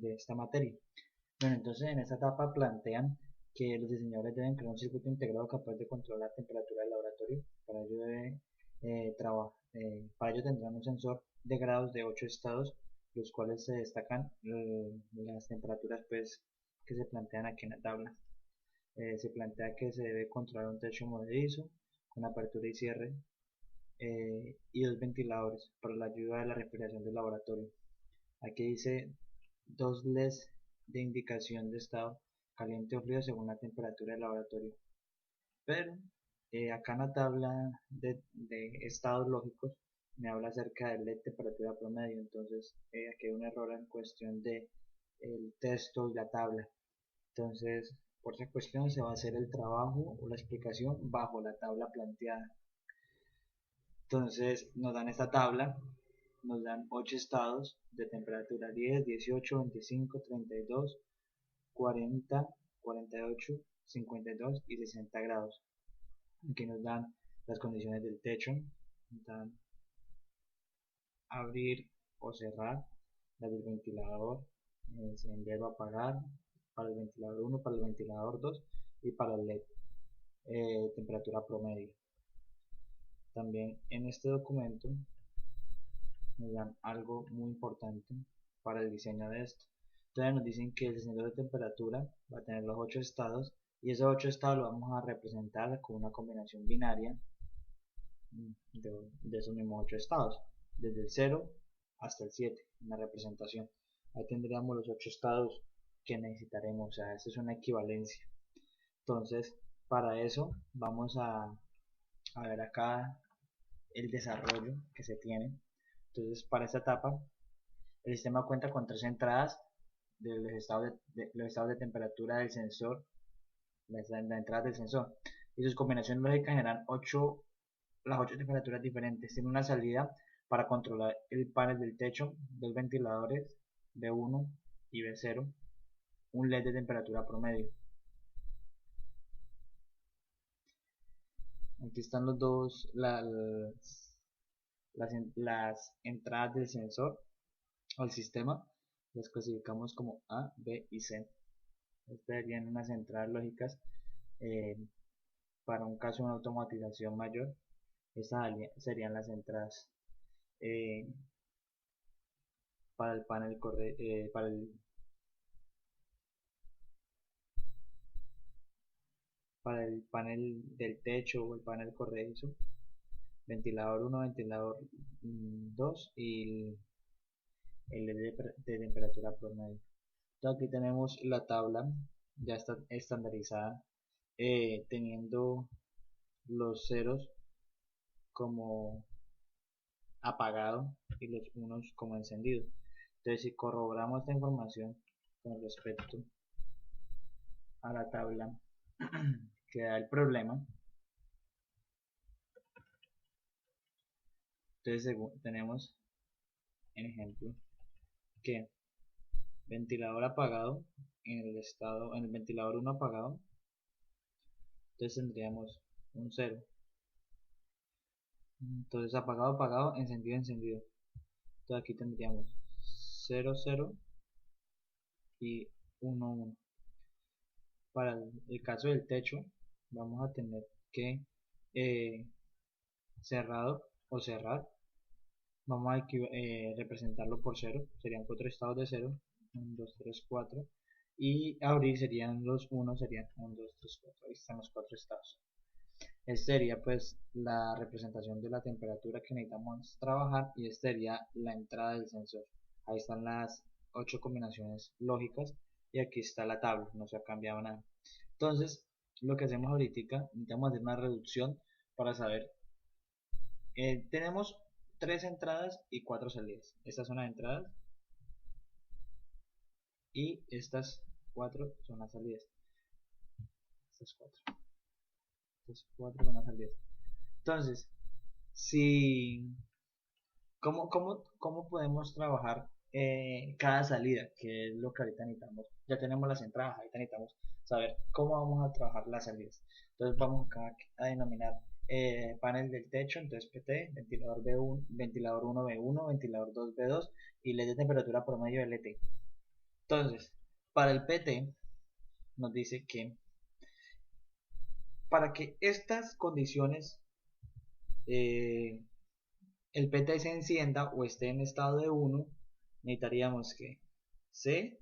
de esta materia. Bueno, entonces en esta etapa plantean que los diseñadores deben crear un circuito integrado capaz de controlar la temperatura del laboratorio. Para ello tendrán un sensor de grados de 8 estados, los cuales se destacan las temperaturas pues, que se plantean aquí en la tabla. Se plantea que se debe controlar un techo movedizo con apertura y cierre y dos ventiladores para la ayuda de la refrigeración del laboratorio. Aquí dice dos LEDs de indicación de estado caliente o frío según la temperatura del laboratorio. Pero acá en la tabla de estados lógicos me habla acerca del LED temperatura promedio, entonces aquí hay un error en cuestión de el texto y la tabla. Entonces, por esa cuestión se va a hacer el trabajo o la explicación bajo la tabla planteada. Entonces, nos dan esta tabla, nos dan 8 estados de temperatura: 10, 18, 25, 32, 40, 48, 52 y 60 grados. Aquí nos dan las condiciones del techo, nos dan abrir o cerrar, las del ventilador, encender o apagar, para el ventilador 1, para el ventilador 2 y para el LED, temperatura promedio. También en este documento nos dan algo muy importante para el diseño de esto. Entonces nos dicen que el sensor de temperatura va a tener los 8 estados y esos 8 estados lo vamos a representar con una combinación binaria de esos mismos 8 estados, desde el 0 hasta el 7 en la representación. Ahí tendríamos los 8 estados que necesitaremos, o sea, esto es una equivalencia. Entonces, para eso vamos a ver acá el desarrollo que se tiene. Entonces, para esta etapa, el sistema cuenta con 3 entradas de los estados de temperatura del sensor, la entrada del sensor, y sus combinaciones lógicas generan las 8 temperaturas diferentes. Tiene una salida para controlar el panel del techo, dos ventiladores B1 y B0, un LED de temperatura promedio. Aquí están los dos, las entradas del sensor al sistema, las clasificamos como A, B y C. Estas serían unas entradas lógicas eh, para un caso de una automatización mayor. Estas serían las entradas eh, para el panel para el panel del techo o el panel corredizo, ventilador 1, ventilador 2 y el de temperatura promedio. Entonces aquí tenemos la tabla ya está estandarizada, teniendo los ceros como apagado y los unos como encendido. Entonces, si corroboramos esta información con respecto a la tabla que da el problema, entonces tenemos en ejemplo que ventilador apagado en el ventilador 1 apagado, entonces tendríamos un 0. Entonces apagado, apagado, encendido, encendido. Entonces aquí tendríamos 0, 0 y 1, 1. Para el caso del techo vamos a tener que cerrado o cerrar, vamos a representarlo por 0, serían 4 estados de 0, 1, 2, 3, 4, y abrir serían los 1, serían 1, 2, 3, 4, ahí están los 4 estados. Esta sería pues la representación de la temperatura que necesitamos trabajar y esta sería la entrada del sensor. Ahí están las 8 combinaciones lógicas y aquí está la tabla, no se ha cambiado nada. Entonces, lo que hacemos ahorita, necesitamos hacer una reducción para saber. Tenemos 3 entradas y 4 salidas. Estas son las entradas y estas 4 son las salidas. Estas 4 son las salidas. Entonces, si ¿cómo podemos trabajar cada salida? Que es lo que ahorita necesitamos. Ya tenemos las entradas, ahorita necesitamos saber cómo vamos a trabajar las salidas. Entonces vamos acá a denominar panel del techo, entonces PT, ventilador B1, ventilador 1 B1, ventilador 2 B2 y LED de temperatura promedio LT. Entonces, para el PT nos dice que para que estas condiciones el PT se encienda o esté en estado de 1, necesitaríamos que C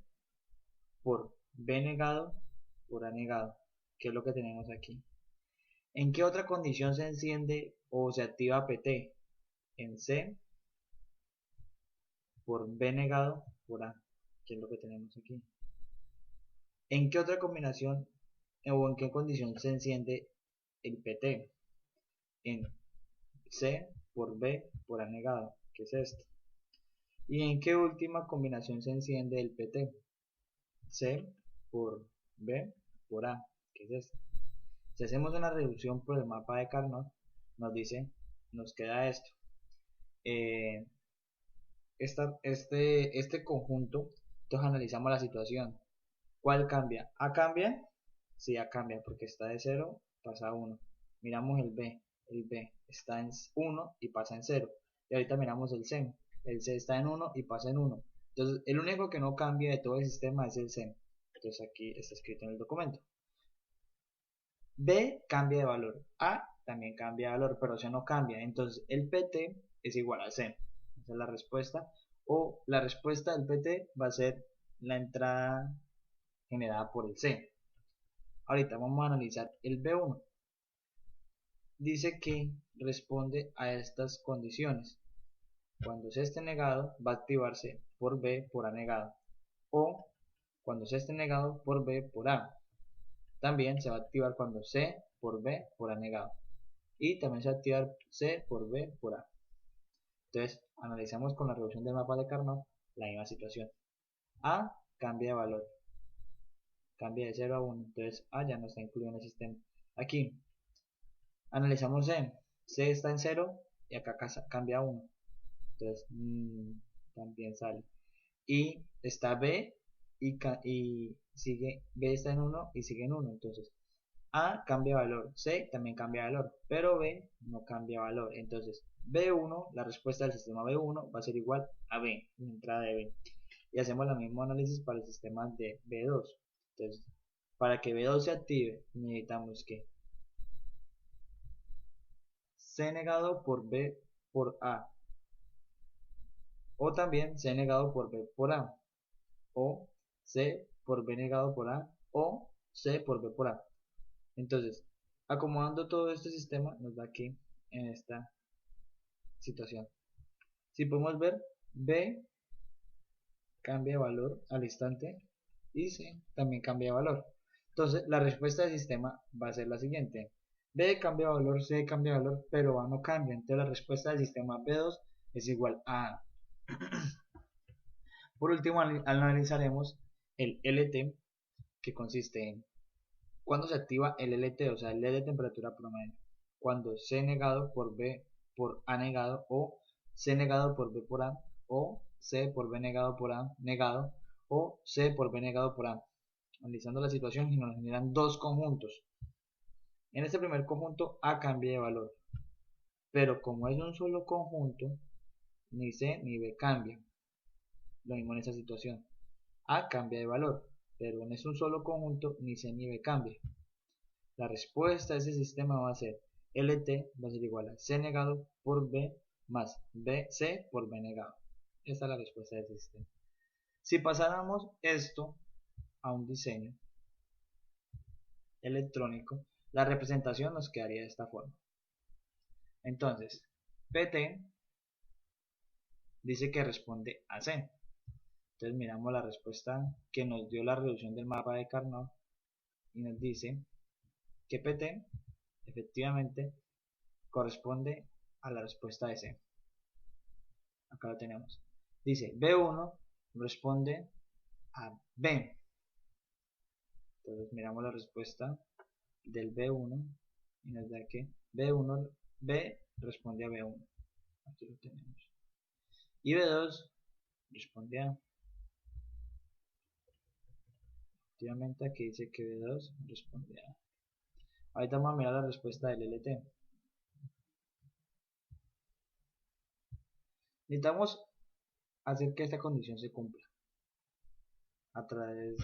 por B negado por A negado, que es lo que tenemos aquí. ¿En qué otra condición se enciende o se activa PT? En C por B negado por A, que es lo que tenemos aquí. ¿En qué otra combinación o en qué condición se enciende el PT? En C por B por A negado, que es esto. ¿Y en qué última combinación se enciende el PT? C por B por A, que es esto. Si hacemos una reducción por el mapa de Carnot, nos dice, nos queda esto. Este conjunto, entonces analizamos la situación. ¿Cuál cambia? ¿A cambia? Sí, A cambia, porque está de 0, pasa a 1. Miramos el B está en 1 y pasa en 0. Y ahorita miramos el C está en 1 y pasa en 1. Entonces, el único que no cambia de todo el sistema es el C. Entonces aquí está escrito en el documento. B cambia de valor, A también cambia de valor, pero C no cambia. Entonces, el PT es igual a C. Esa es la respuesta. O la respuesta del PT va a ser la entrada generada por el C. Ahorita vamos a analizar el B1. Dice que responde a estas condiciones. Cuando C esté negado, va a activarse por B por A negado. O cuando C esté negado, por B por A. También se va a activar cuando C por B por A negado. Y también se va a activar C por B por A. Entonces, analizamos con la reducción del mapa de Carnot la misma situación. A cambia de valor. Cambia de 0 a 1. Entonces, A ya no está incluido en el sistema. Aquí, analizamos C. C está en 0 y acá cambia a 1. Entonces, también sale. Y está B y sigue, B está en 1 y sigue en 1. Entonces, A cambia valor, C también cambia valor, pero B no cambia valor. Entonces, B1, la respuesta del sistema B1 va a ser igual a B, la entrada de B. Y hacemos el mismo análisis para el sistema de B2. Entonces, para que B2 se active, necesitamos que C negado por B por A, o también C negado por B por A, o C por B negado por A, o C por B por A. Entonces, acomodando todo este sistema nos da aquí en esta situación. Si podemos ver, B cambia de valor al instante y C también cambia de valor. Entonces, la respuesta del sistema va a ser la siguiente. B cambia de valor, C cambia de valor, pero A no cambia. Entonces, la respuesta del sistema B2 es igual a A. Por último, analizaremos el LT, que consiste en cuando se activa el LT, o sea, el L de temperatura promedio. Cuando C negado por B por A negado, o C negado por B por A, o C por B negado por A negado, o C por B negado por A. Analizando la situación, y nos generan dos conjuntos. En este primer conjunto A cambia de valor, pero como es un solo conjunto, ni C ni B cambian. Lo mismo en esta situación. A cambia de valor, pero no es un solo conjunto, ni C ni B cambia. La respuesta de ese sistema va a ser LT va a ser igual a C negado por B más C por B negado. Esta es la respuesta de ese sistema. Si pasáramos esto a un diseño electrónico, la representación nos quedaría de esta forma. Entonces, PT dice que responde a C. Entonces miramos la respuesta que nos dio la reducción del mapa de Carnot y nos dice que PT efectivamente corresponde a la respuesta de C. Acá lo tenemos. Dice B1 responde a B. Entonces miramos la respuesta del B1 y nos da que B responde a B1. Aquí lo tenemos. Y B2 responde a. Efectivamente aquí dice que B2 responde a. Ahorita vamos a mirar la respuesta del LT. Necesitamos hacer que esta condición se cumpla. a través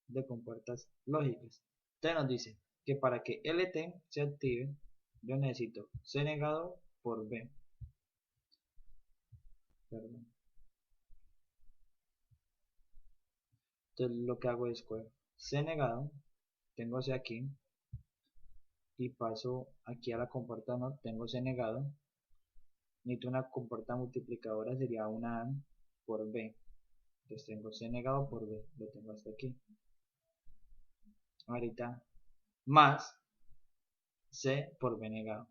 de compuertas lógicas. Entonces nos dice que para que LT se active, yo necesito C negado por B. Perdón. Entonces lo que hago es coger C negado, tengo C aquí, y paso aquí a la compuerta no, tengo C negado, necesito una compuerta multiplicadora, sería una A por B. Entonces tengo C negado por B, lo tengo hasta aquí. Ahorita más C por B negado.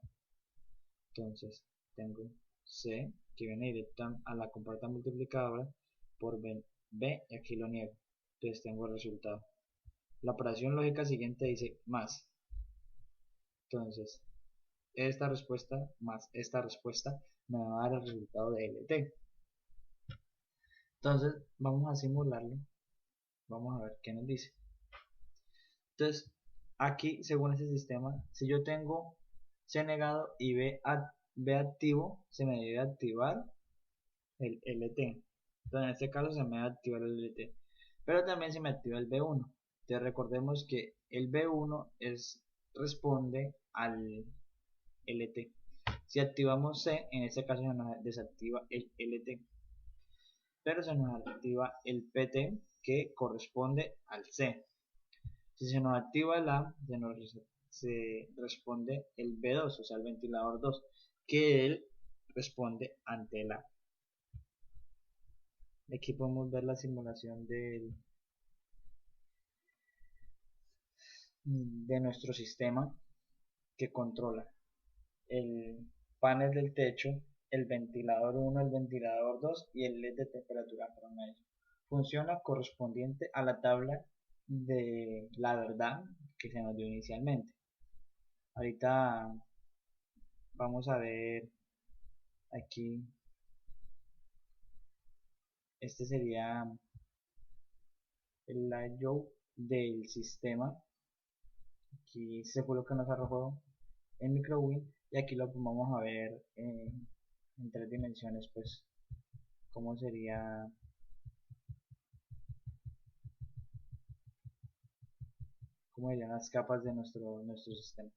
Entonces tengo C que viene directo a la compuerta multiplicadora por B, y aquí lo niego. Entonces tengo el resultado. La operación lógica siguiente dice más. Entonces esta respuesta más esta respuesta me va a dar el resultado de LT. Entonces vamos a simularlo. Vamos a ver qué nos dice. Entonces aquí según este sistema, si yo tengo C negado y B activo, se me debe activar el LT. Entonces en este caso se me va a activar el LT. Pero también se me activa el B1. Entonces recordemos que el B1 responde al LT. Si activamos C, en este caso se nos desactiva el LT. Pero se nos activa el PT que corresponde al C. Si se nos activa el A, se responde el B2, o sea el ventilador 2, que él responde ante el A. Aquí podemos ver la simulación de nuestro sistema que controla el panel del techo, el ventilador 1, el ventilador 2 y el LED de temperatura promedio. Funciona correspondiente a la tabla de la verdad que se nos dio inicialmente. Ahorita vamos a ver aquí, este sería el layout del sistema. Aquí se fue lo que nos arrojó en MicroWin y aquí lo vamos a ver en 3 dimensiones, pues cómo serían las capas de nuestro sistema.